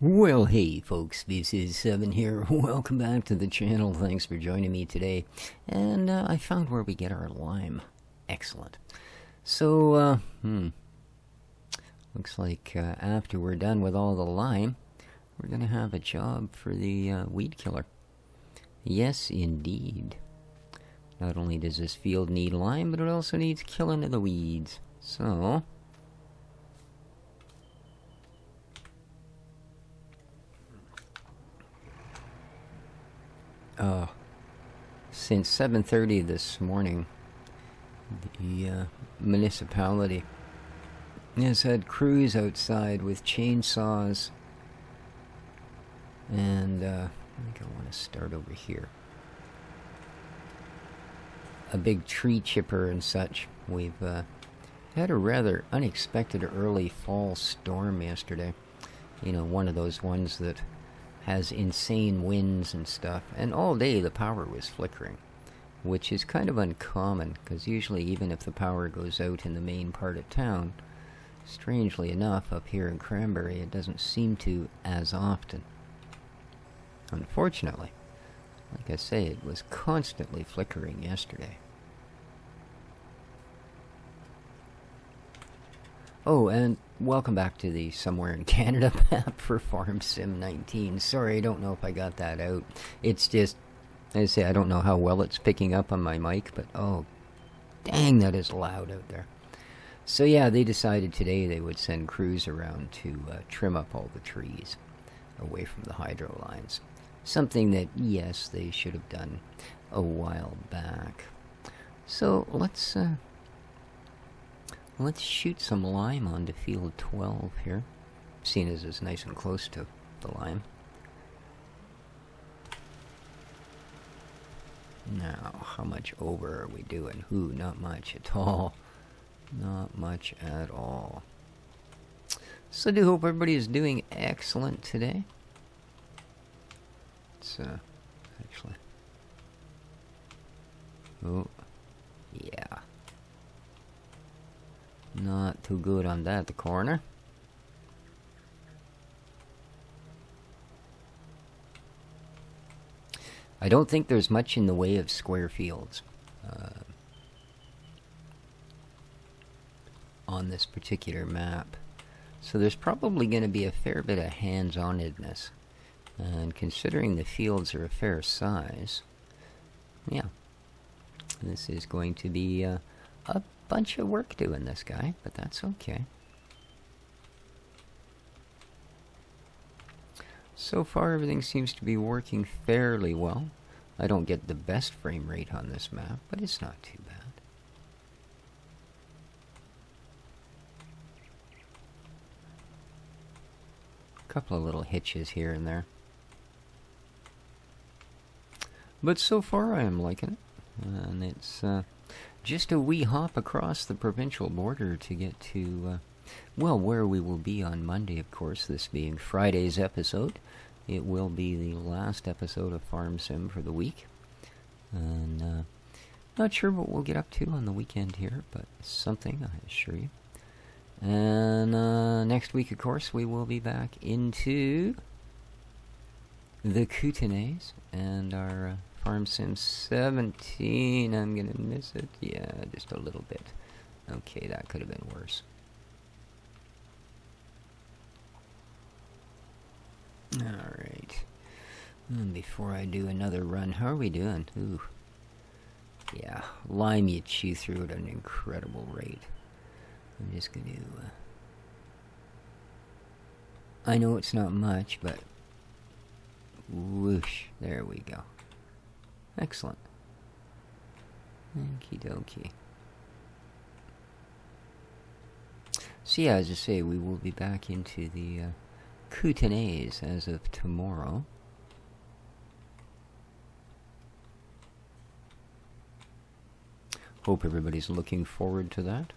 Well, hey folks, this is Seven here. Welcome back to the channel. Thanks for joining me today. And I found where we get our lime. Excellent. So, looks like after we're done with all the lime, we're going to have a job for the weed killer. Yes, indeed. Not only does this field need lime, but it also needs killing of the weeds. So, since 7:30 this morning, the municipality has had crews outside with chainsaws, and I think I want to start over here. A big tree chipper and such. We've had a rather unexpected early fall storm yesterday. You know, one of those ones that has insane winds and stuff, and all day the power was flickering, which is kind of uncommon, because usually even if the power goes out in the main part of town, strangely enough, up here in Cranberry, it doesn't seem to as often. Unfortunately, like I say, it was constantly flickering yesterday. Oh, and welcome back to the Somewhere in Canada map for Farm Sim 19. Sorry, I don't know if I got that out. It's just, as I say, I don't know how well it's picking up on my mic, but oh, dang, that is loud out there. So yeah, they decided today they would send crews around to trim up all the trees away from the hydro lines. Something that, yes, they should have done a while back. So let's shoot some lime onto field 12 here, seeing as it's nice and close to the lime. Now, how much over are we doing? Ooh, not much at all. Not much at all. So I do hope everybody is doing excellent today. It's actually... Oh, yeah. Not too good on that, the corner. I don't think there's much in the way of square fields on this particular map. So there's probably going to be a fair bit of hands-on-edness. And considering the fields are a fair size, yeah, this is going to be a bunch of work doing this guy, but that's okay. So far everything seems to be working fairly well. I don't get the best frame rate on this map, but it's not too bad. A couple of little hitches here and there. But so far I am liking it. And it's just a wee hop across the provincial border to get to, well, where we will be on Monday, of course, this being Friday's episode. It will be the last episode of Farm Sim for the week. And not sure what we'll get up to on the weekend here, but something, I assure you. And next week, of course, we will be back into the Kootenays and our Farm Sim 17. I'm gonna miss it. Yeah, just a little bit. Okay, that could have been worse. Alright. And before I do another run, how are we doing? Ooh. Yeah, lime you chew through at an incredible rate. I'm just gonna... I know it's not much, but... whoosh. There we go. Excellent. Okie dokie. So yeah, as I say, we will be back into the Kootenays as of tomorrow. Hope everybody's looking forward to that.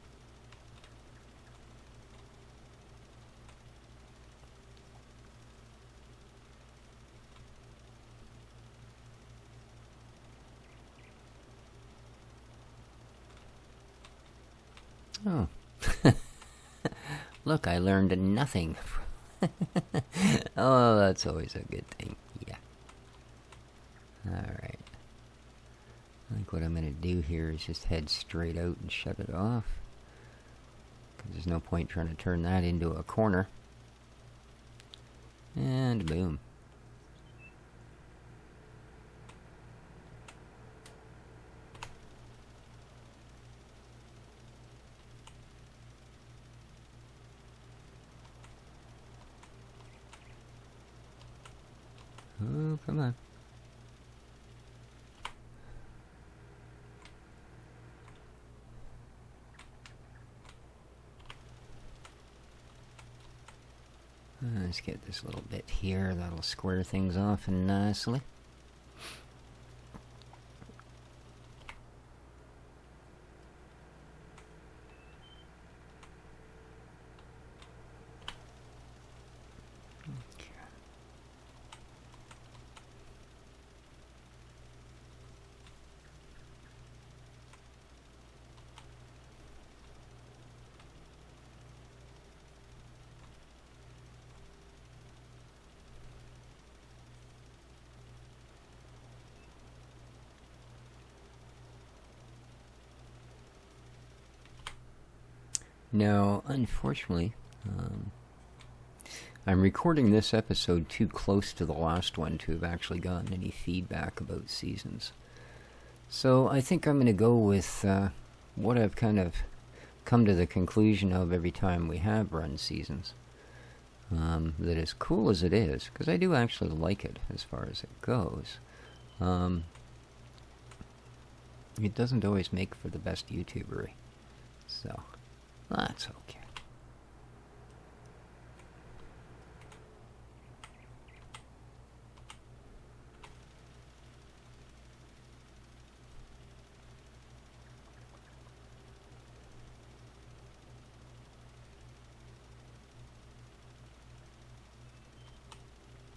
Oh. Look, I learned nothing Oh, that's always a good thing. Yeah. Alright. I think what I'm going to do here is just head straight out and shut it off. Because there's no point trying to turn that into a corner. And boom. Oh, come on. Let's get this little bit here. That'll square things off nicely. Now, unfortunately, I'm recording this episode too close to the last one to have actually gotten any feedback about seasons. So I think I'm going to go with what I've kind of come to the conclusion of every time we have run seasons. That as cool as it is, because I do actually like it as far as it goes, it doesn't always make for the best YouTubery. So... that's okay.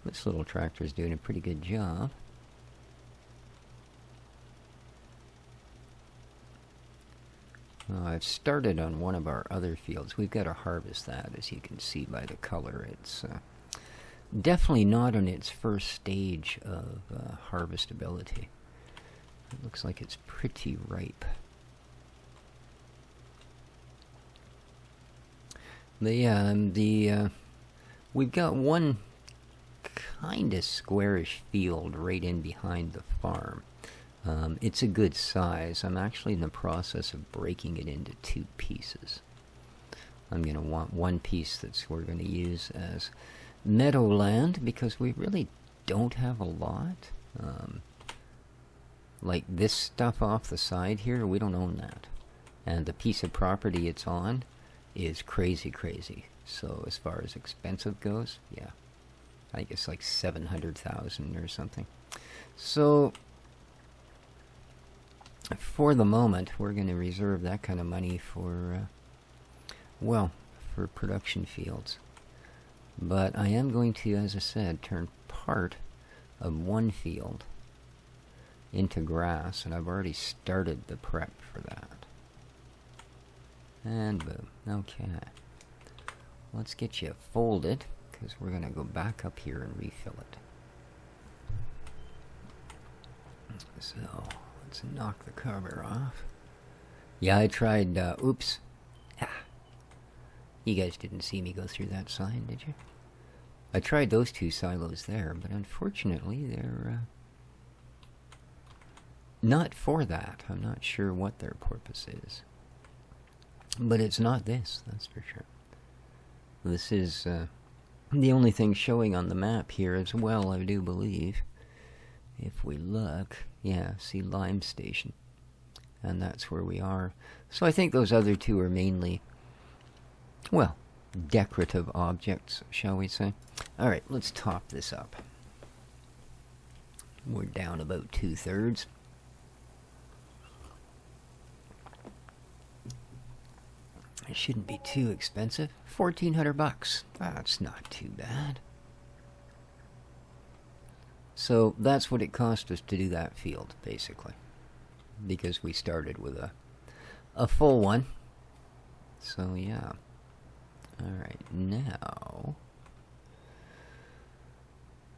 This little tractor's doing a pretty good job. I've started on one of our other fields. We've got to harvest that, as you can see by the color. It's definitely not on its first stage of harvestability. It looks like it's pretty ripe. We've got one kind of squarish field right in behind the farm. It's a good size. I'm actually in the process of breaking it into two pieces. I'm going to want one piece that we're going to use as meadowland because we really don't have a lot. Like this stuff off the side here, we don't own that. And the piece of property it's on is crazy, crazy. So as far as expensive goes, yeah. I think it's like 700,000 or something. So... for the moment, we're going to reserve that kind of money for, for production fields. But I am going to, as I said, turn part of one field into grass, and I've already started the prep for that. And boom. Okay. Let's get you folded, because we're going to go back up here and refill it. So... let's knock the cover off. Yeah, I tried, oops. Ah. You guys didn't see me go through that sign, did you? I tried those two silos there, but unfortunately they're, not for that. I'm not sure what their purpose is. But it's not this, that's for sure. This is, the only thing showing on the map here as well, I do believe. If we look, yeah, see Lime Station. And that's where we are. So I think those other two are mainly, well, decorative objects, shall we say. Alright, let's top this up. We're down about 2/3. It shouldn't be too expensive. 1,400 bucks. That's not too bad. So that's what it cost us to do that field, basically. Because we started with a full one. So yeah. Alright, now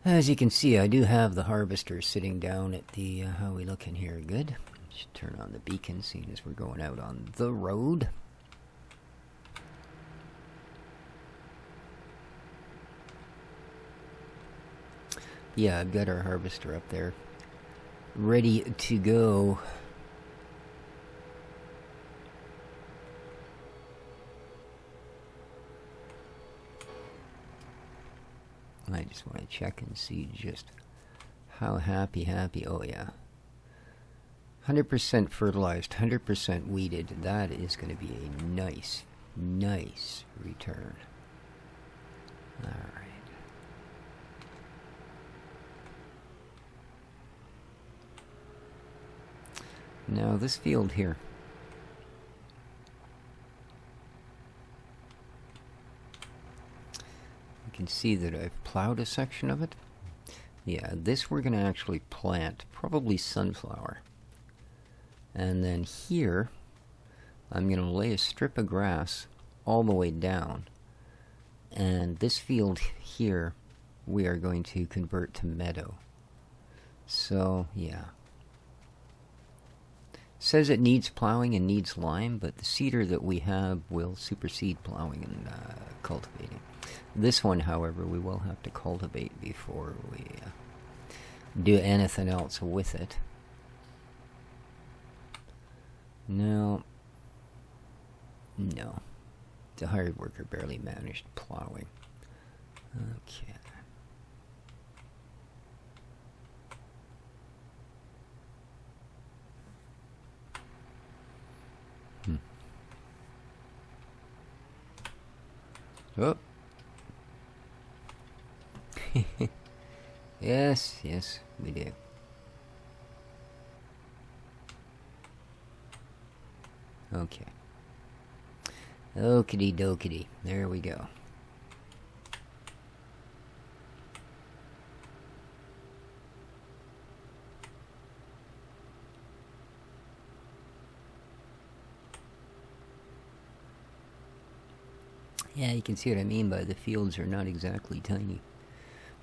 As you can see, I do have the harvester sitting down at the, how we looking here? Good. Should turn on the beacon, seeing as we're going out on the road. Yeah, I've got our harvester up there, ready to go. I just want to check and see just how happy. Oh yeah. 100% fertilized, 100% weeded. That is going to be a nice return. All right. Now this field here. You can see that I've plowed a section of it. Yeah, this we're going to actually plant, probably sunflower. And then here, I'm going to lay a strip of grass all the way down. And this field here, we are going to convert to meadow. So, yeah. Says it needs plowing and needs lime, but the cedar that we have will supersede plowing and cultivating. This one, however, we will have to cultivate before we do anything else with it. No. The hired worker barely managed plowing. Okay. Oh. Yes, we do. Okay. Okey dokey. There we go. Yeah, you can see what I mean by the fields are not exactly tiny.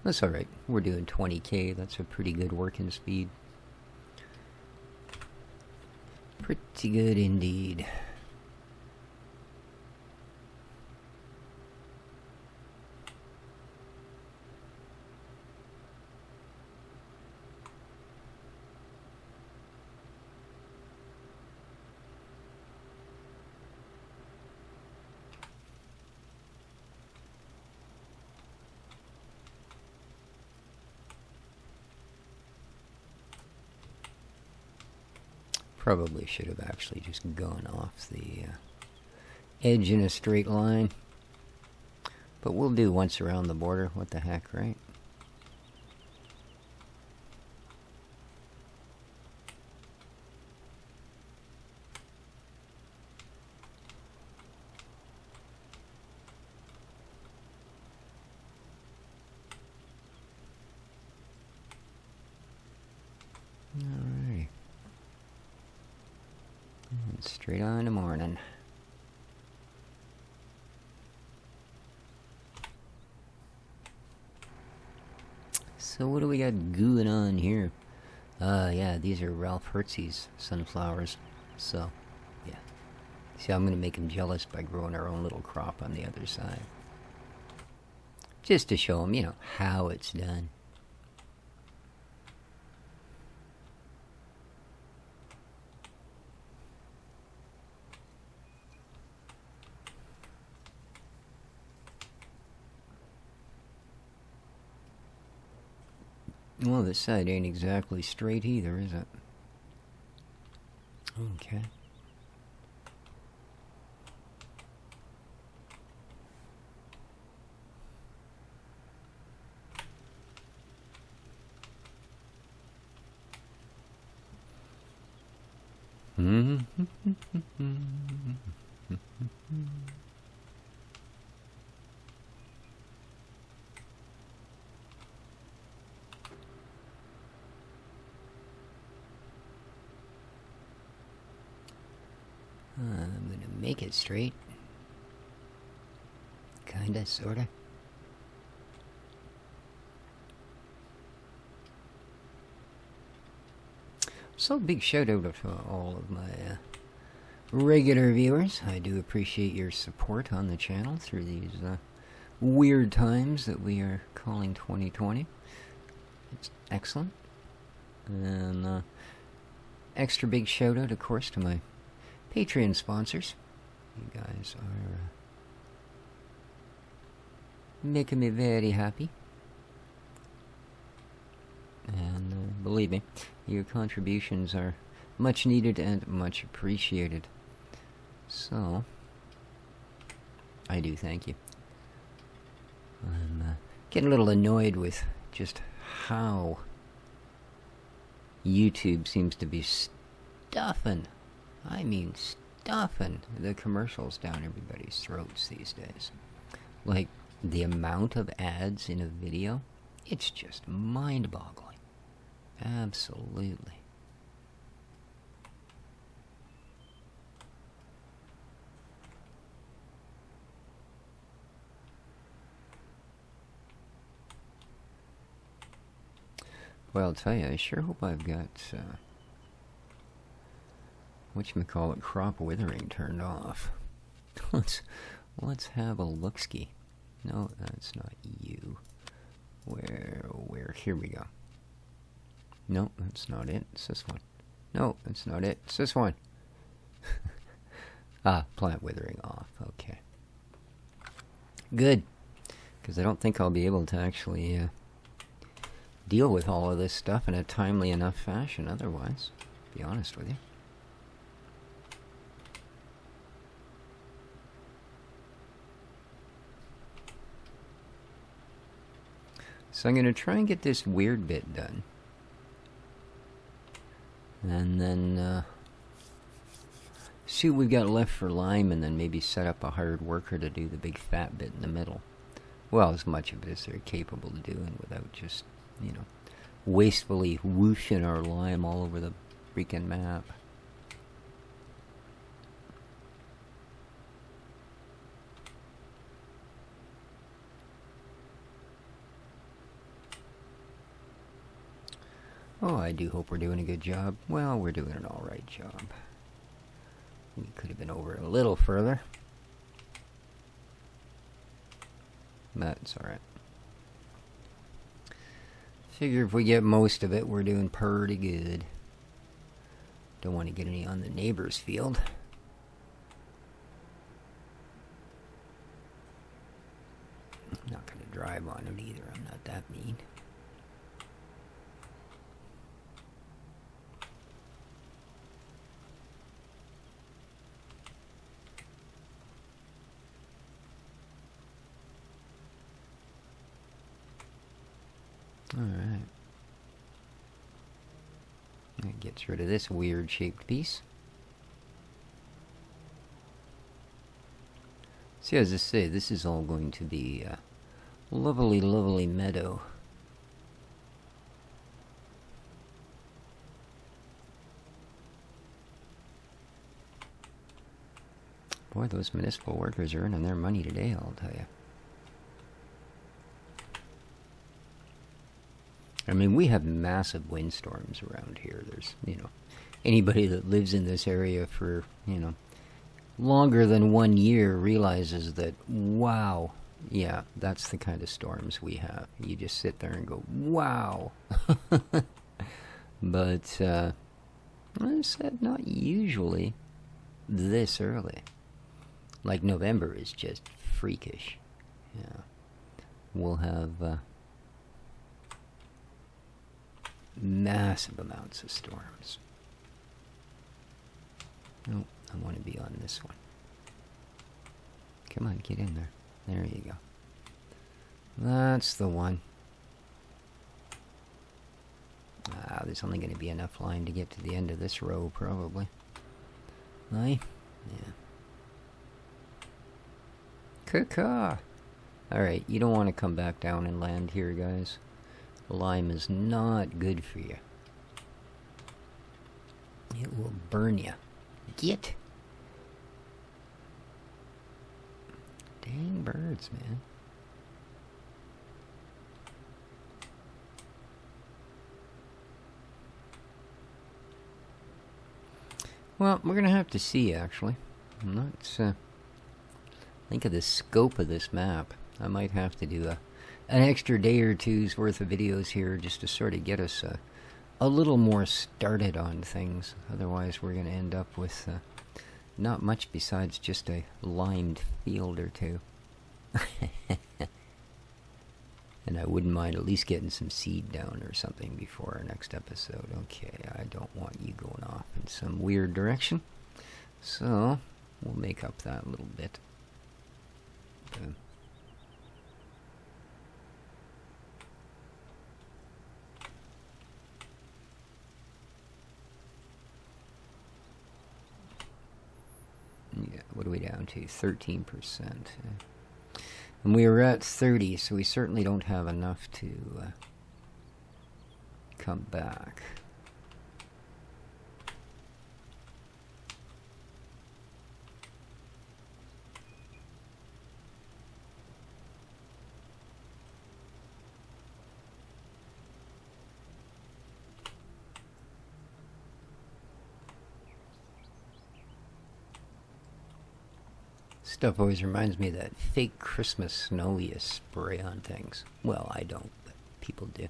That's alright. We're doing 20k. That's a pretty good working speed. Pretty good indeed. Probably should have actually just gone off the edge in a straight line. But we'll do once around the border. What the heck, right? Alrighty. And straight on to morning. So what do we got going on here? Yeah, these are Ralph Hertz's sunflowers. So, yeah. See, I'm going to make him jealous by growing our own little crop on the other side. Just to show him, you know, how it's done. Well, this side ain't exactly straight either, is it? Okay. I'm gonna make it straight. Kinda, sorta. So big shout out to all of my regular viewers. I do appreciate your support on the channel through these weird times that we are calling 2020. It's excellent. And extra big shout out, of course, to my Patreon sponsors. You guys are making me very happy. And believe me, your contributions are much needed and much appreciated. So, I do thank you. I'm getting a little annoyed with just how YouTube seems to be stuffing, I mean stuffing, the commercials down everybody's throats these days. Like, the amount of ads in a video, it's just mind-boggling. Absolutely. Well, I'll tell you, I sure hope I've got, whatchamacallit, crop withering turned off. Let's have a look-ski. No, that's not you. Where, here we go. No, that's not it. It's this one. No, that's not it. It's this one. Plant withering off. Okay. Good. Because I don't think I'll be able to actually deal with all of this stuff in a timely enough fashion otherwise. To be honest with you. So I'm going to try and get this weird bit done. And then see what we've got left for lime, and then maybe set up a hired worker to do the big fat bit in the middle. Well, as much of it as they're capable of doing without just, you know, wastefully whooshing our lime all over the freaking map. Oh, I do hope we're doing a good job. Well, we're doing an alright job. We could have been over a little further. That's alright. Figure if we get most of it, we're doing pretty good. Don't want to get any on the neighbor's field. I'm not going to drive on it either. I'm not that mean. Alright. That gets rid of this weird shaped piece. See, as I say, this is all going to be a lovely, lovely meadow. Boy, those municipal workers are earning their money today, I'll tell you. I mean, we have massive windstorms around here. There's, you know, anybody that lives in this area for, you know, longer than 1 year realizes that, wow, yeah, that's the kind of storms we have. You just sit there and go, wow. But, I said not usually this early. Like, November is just freakish. Yeah. We'll have, massive amounts of storms. Oh, I want to be on this one. Come on, get in there. There you go. That's the one. There's only going to be enough line to get to the end of this row, probably. Aye? Yeah. Caw-caw! Alright, you don't want to come back down and land here, guys. Lime is not good for you. It will burn you. Get! Dang birds, man. Well, we're going to have to see, actually. Let's think of the scope of this map. I might have to do an extra day or two's worth of videos here just to sort of get us a little more started on things. Otherwise, we're going to end up with not much besides just a limed field or two. And I wouldn't mind at least getting some seed down or something before our next episode. Okay, I don't want you going off in some weird direction. So, we'll make up that little bit. Boom. Yeah, what are we down to? 13%. And we were at 30, so we certainly don't have enough to come back. Stuff always reminds me of that fake Christmas snow you spray on things. Well, I don't, but people do.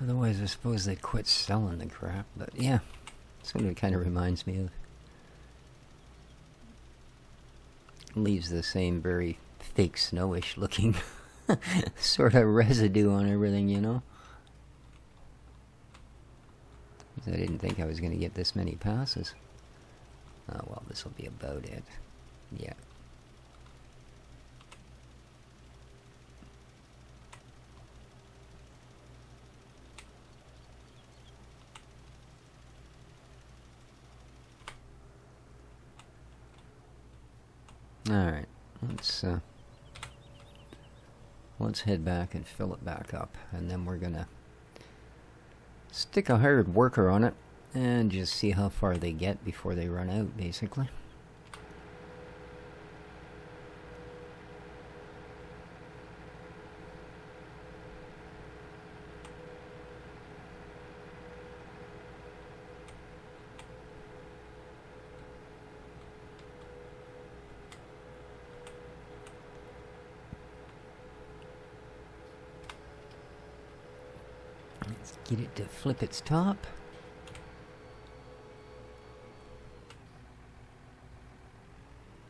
Otherwise, I suppose they'd quit selling the crap. But yeah, that's what it kind of reminds me of. Leaves the same very fake snowish looking sort of residue on everything, you know? I didn't think I was going to get this many passes. Oh, well, this will be about it. Yeah. Alright, let's head back and fill it back up, and then we're gonna stick a hired worker on it and just see how far they get before they run out, basically. Let's get it to flip its top.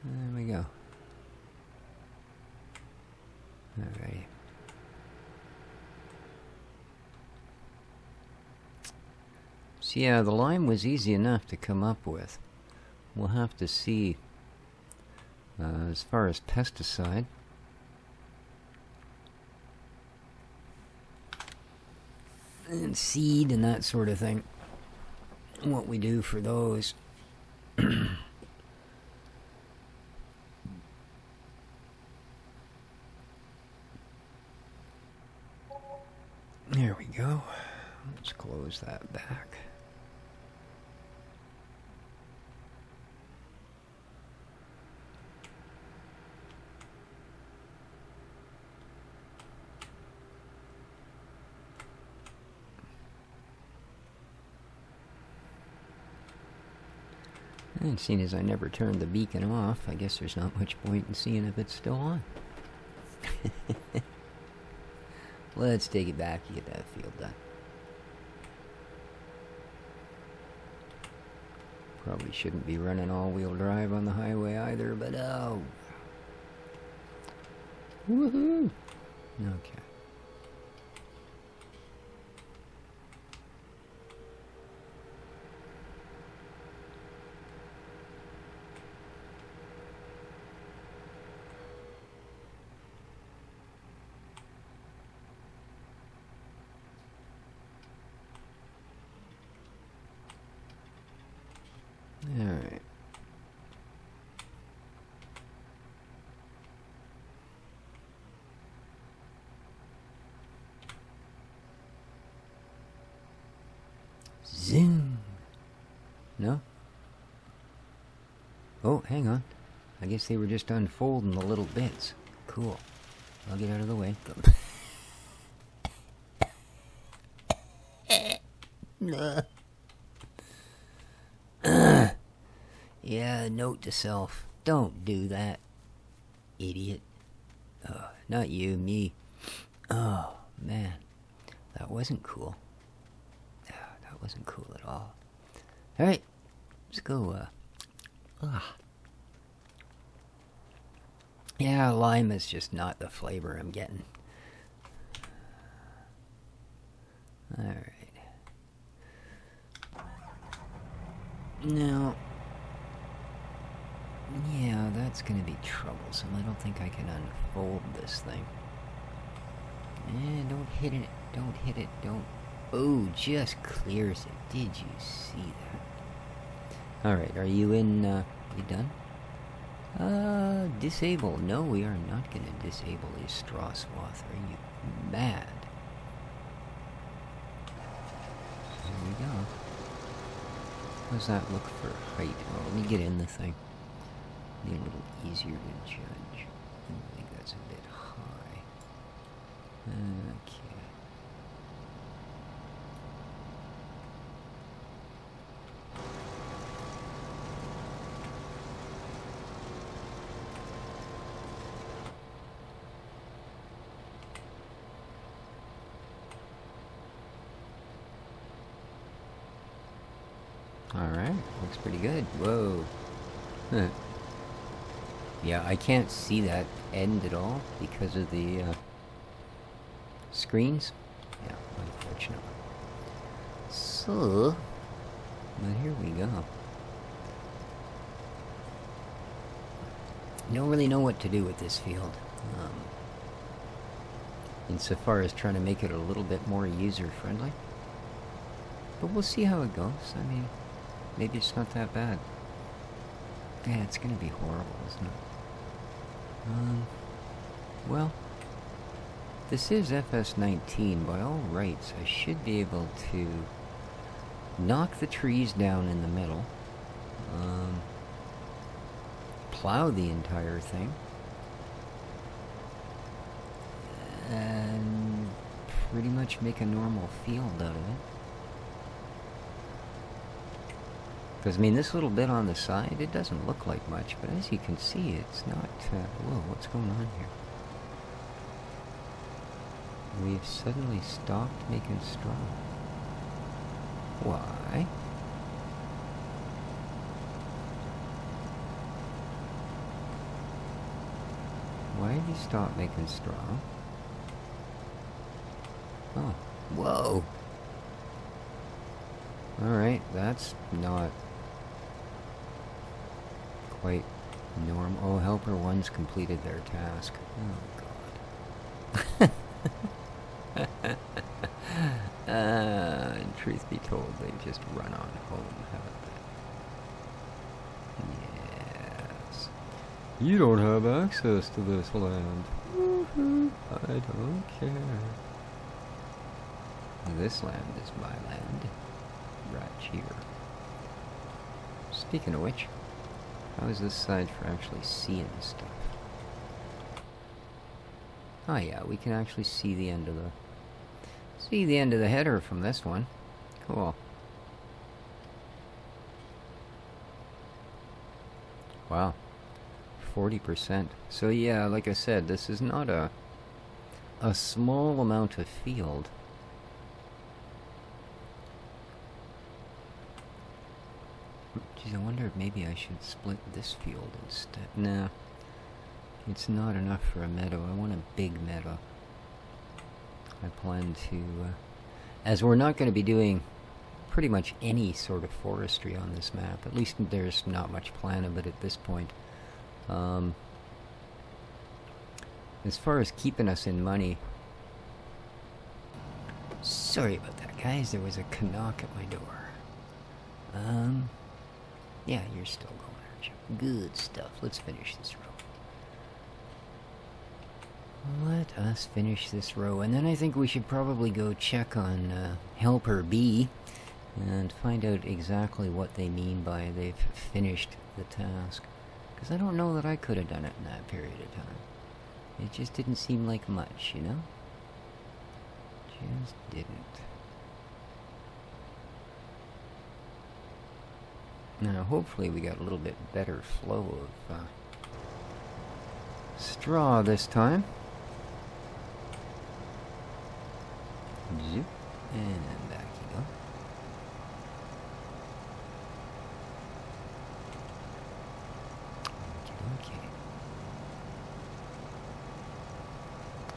There we go. Alright. So yeah, the lime was easy enough to come up with. We'll have to see as far as pesticide. And seed and that sort of thing. What we do for those. There we go. Let's close that back. And seeing as I never turned the beacon off, I guess there's not much point in seeing if it's still on. Let's take it back and get that field done. Probably shouldn't be running all-wheel drive on the highway either, but oh. Woohoo! Okay. Alright. Zoom. No? Oh, hang on. I guess they were just unfolding the little bits. Cool. I'll get out of the way. Yeah, note to self. Don't do that, idiot. Not you, me. Oh, man. That wasn't cool. That wasn't cool at all. Alright, let's go, Yeah, lime is just not the flavor I'm getting. Alright. Now, yeah, that's gonna be troublesome. I don't think I can unfold this thing. Don't hit it. Don't hit it. Don't. Oh, just clears it. Did you see that? Alright, are you in, you done? Disable. No, we are not gonna disable a straw swath. Are you mad? There we go. How's that look for height? Oh, let me get in the thing. Be a little easier to judge. I think that's a bit high. Okay. Alright, looks pretty good. Whoa. Huh. Yeah, I can't see that end at all because of the screens. Yeah, unfortunately. So, but here we go. Don't really know what to do with this field. Insofar as trying to make it a little bit more user-friendly. But we'll see how it goes. I mean, maybe it's not that bad. Yeah, it's gonna be horrible, isn't it? Well, this is FS19. By all rights, I should be able to knock the trees down in the middle, plow the entire thing, and pretty much make a normal field out of it. Because, I mean, this little bit on the side, it doesn't look like much, but as you can see, it's not... whoa, what's going on here? We've suddenly stopped making straw. Why? Why have you stopped making straw? Oh, whoa! Alright, that's not... quite normal. Oh, helper 1's completed their task. Oh, God. And truth be told, they've just run on home, haven't they? Yes. You don't have access to this land. Woohoo! I don't care. This land is my land. Right here. Speaking of which, how is this side for actually seeing stuff? Oh yeah, we can actually see the end of the header from this one. Cool. Wow. 40%. So yeah, like I said, this is not a small amount of field. Geez, I wonder if maybe I should split this field instead. Nah. It's not enough for a meadow. I want a big meadow. I plan to... as we're not going to be doing pretty much any sort of forestry on this map. At least there's not much plan of it at this point. As far as keeping us in money... Sorry about that, guys. There was a knock at my door. Yeah, you're still going, aren't you? Good stuff. Let's finish this row. Let us finish this row, and then I think we should probably go check on Helper B and find out exactly what they mean by they've finished the task. Because I don't know that I could have done it in that period of time. It just didn't seem like much, you know? Just didn't. Now, hopefully we got a little bit better flow of straw this time. Zoop. And back you go. Okay.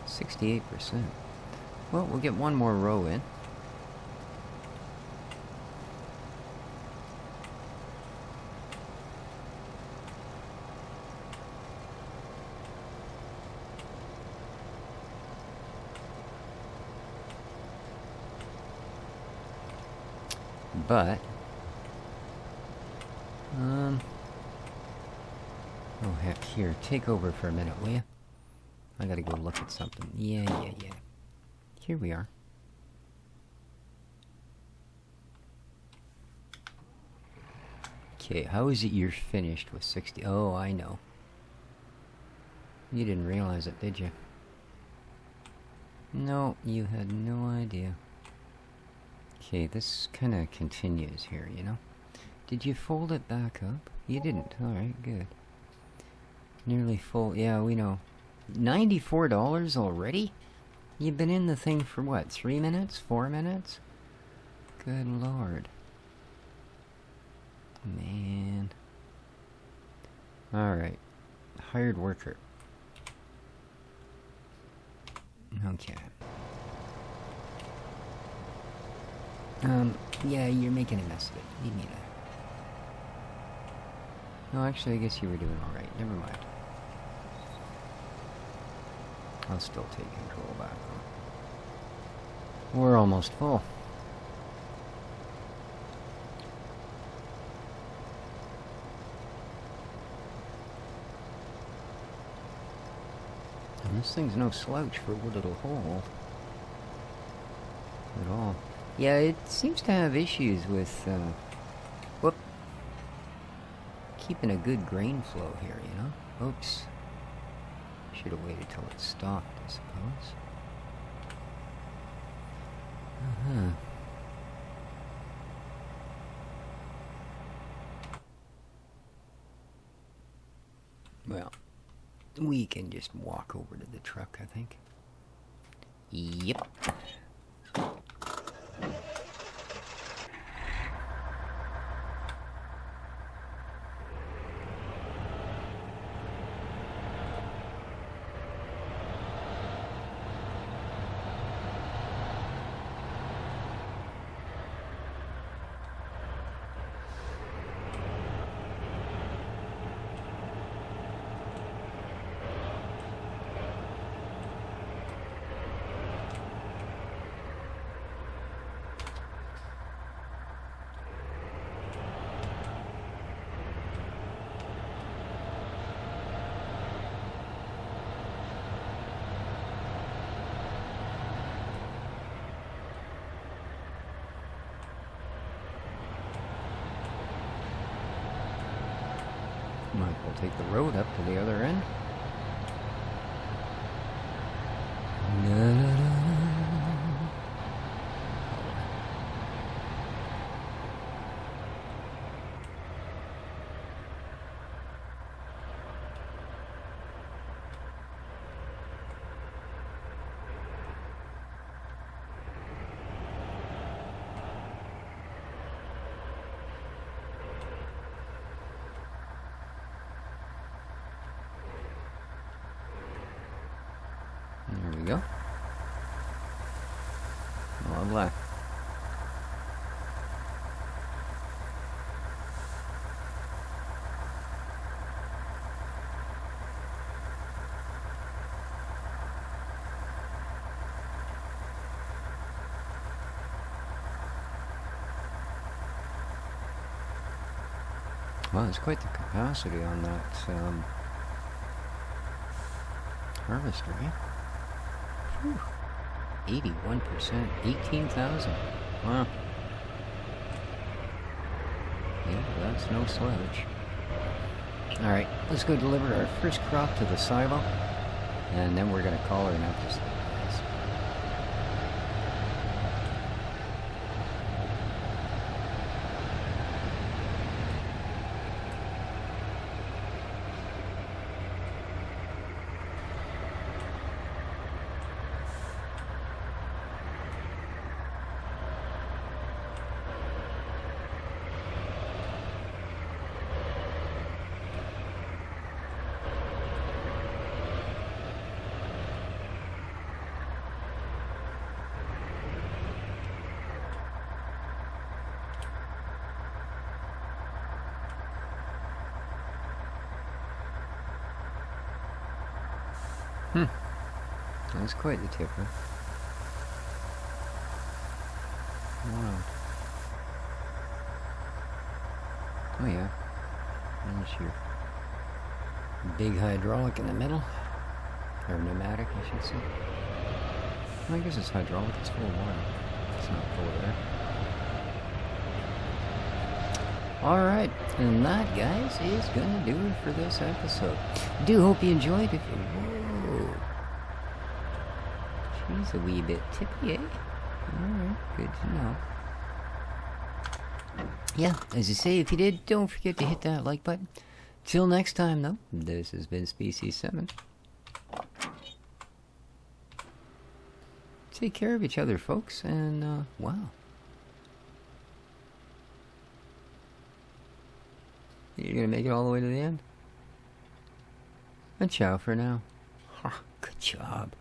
68%. Well, we'll get one more row in. But, oh heck, here, take over for a minute, will ya? I gotta go look at something. Yeah. Here we are. Okay, how is it you're finished with 60? Oh, I know. You didn't realize it, did you? No, you had no idea. Okay, this kind of continues here, you know? Did you fold it back up? You didn't. Alright, good. Nearly full. Yeah, we know. $94 already? You've been in the thing for what, 3 minutes? 4 minutes? Good lord. Man. Alright. Hired worker. Okay. Yeah, you're making a mess of it. You need a... No, actually, I guess you were doing alright. Never mind. I'll still take control back on. We're almost full. And this thing's no slouch for what it'll hold. At all. Yeah, it seems to have issues with, keeping a good grain flow here, you know? Oops. Should have waited till it stopped, I suppose. Well, we can just walk over to the truck, I think. Yep. Might as well take the road up to the other end. There we go. Lovely. Well, it's quite the capacity on that harvester, eh? 81%, 18,000. Wow. Yeah, that's no slouch. Alright, let's go deliver our first crop to the silo, and then we're going to call her and have to sleep, guys. That's quite the tipper. Wow. Oh yeah. There's your big hydraulic in the middle. Or pneumatic, I should say. Well, I guess it's hydraulic, it's full of water. It's not full of air. Alright, and that, guys, is gonna do it for this episode. Do hope you enjoyed it. Whoa. She's a wee bit tippy, eh? Alright, good to know. Yeah, as I say, if you did, don't forget to hit that like button. Till next time, though, this has been Species 7. Take care of each other, folks, and, wow. You're gonna make it all the way to the end? And ciao for now. Good job.